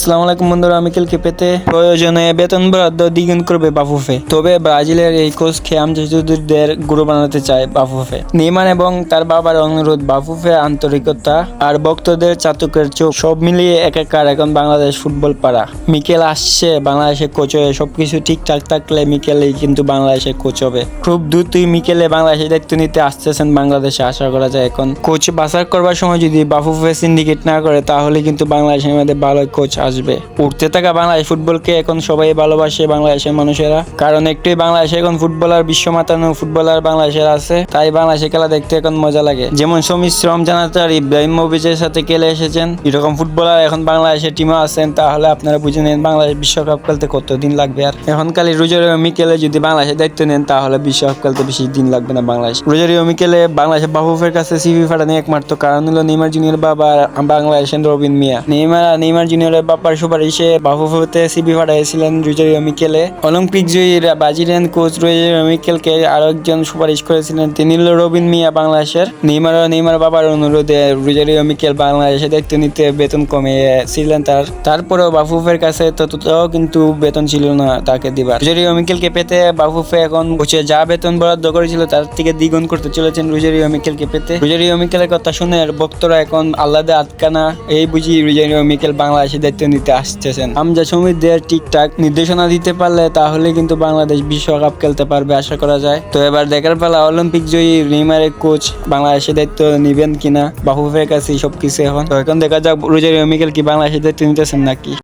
আসসালামু আলাইকুম বন্ধুরা, মিকেলকে পেতে প্রয়োজনে বেতন বরাদ্দ দ্বিগুণ করবে বাফুফে। তবে ব্রাজিলের এই কোচ খেয়াম জেসুসদের গুরু বানাতে চায় বাফুফে। নেইমার এবং তার বাবার অনুরোধ, বাফুফে আন্তরিকতা আর ভক্তদের চাতকের চোখ সব মিলিয়ে একাকার এখন বাংলাদেশ ফুটবল পাড়া। মিকেল আসছে বাংলাদেশে কোচ হয়ে। সবকিছু ঠিকঠাক থাকলে মিকেলেই কিন্তু বাংলাদেশে কোচ হবে। খুব দ্রুতই মিকেলে বাংলাদেশের দায়িত্ব নিতে আসতেছেন বাংলাদেশে, আশা করা যায়। এখন কোচ বাছাই করবার সময় যদি বাফুফে সিন্ডিকেট না করে তাহলে কিন্তু বাংলাদেশের মধ্যে ভালো কোচ আসবে। উঠতে থাকা বাংলাদেশ ফুটবলকে এখন সবাই ভালোবাসে বাংলাদেশের মানুষেরা, কারণ একটুই বাংলাদেশে এখন ফুটবলার, বিশ্ব মাতানো ফুটবলার বাংলাদেশের আছে। তাই বাংলাদেশে খেলা দেখতে এখন মজা লাগে। যেমন সমীর রমজান আর ইব্রাহিমোভিচের সাথে খেলে এসেছেন, এরকম ফুটবলার এখন বাংলাদেশের টিমে আছেন। তাহলে আপনারা বুঝে নেন বাংলাদেশ বিশ্বকাপ খেলতে কতদিন লাগবে। আর এখন খালি রোজারিও মিকেলে যদি বাংলাদেশের দায়িত্ব নেন তাহলে বিশ্বকাপ খেলতে বেশি দিন লাগবে না বাংলাদেশ। রোজারিও মিকেলে বাংলাদেশের বাফুফের কাছে সিভি পাঠানো একমাত্র কারণ হলো নেইমার জুনিয়র বাবা বাংলাদেশের রবিন মিয়া। নেইমার জুনিয়রের বাবার সুপারিশে বাফুফেতে সিভি পাঠিয়েছিলেন রোজারিও মিকেলে। অলিম্পিক জয়ী ব্রাজিলিয়ান কোচ রোজারিও মিকেলকে আরো একজন সুপারিশ করেছিলেন, তিনি হলো রবিন মিয়া বাংলাদেশের। নেইমার বাবার অনুরোধে রোজারিও মিকেল বাংলাদেশে দায়িত্ব নিতে বেতন কমিয়েছিলেন তারপরেও বাফুফের কাছে ততটাও কিন্তু বেতন ছিল না তাকে দিবার। রোজারিও মিকেলকে পেতে বাফুফে এখন কোচে যা বেতন বরাদ্দ করেছিল তার থেকে দ্বিগুণ করতে চলেছেন রোজারিও মিকেলকে পেতে। রোজারিও মিকেলের কথা শুনে ভক্তরা এখন আল্লাদে আটকানা, এই বুঝি রোজারিও মিকেল বাংলাদেশে দায়িত্ব নিতে আসতেছেন। আমজা সমিতিদের ঠিকঠাক নির্দেশনা দিতে পারলে তাহলে কিন্তু বাংলাদেশ বিশ্বকাপ খেলতে পারবে, আশা করা যায়। তো এবার দেখার পালা অলিম্পিক জয়ী নেইমারের কোচ বাংলাদেশে দায়িত্ব নিবেন কিনা। বাফুফের কাছে সবকিছু এখন। তো এখন দেখা যাক রোজারিও মিকেল কি বাংলাদেশে দায়িত্ব নিতেছেন নাকি।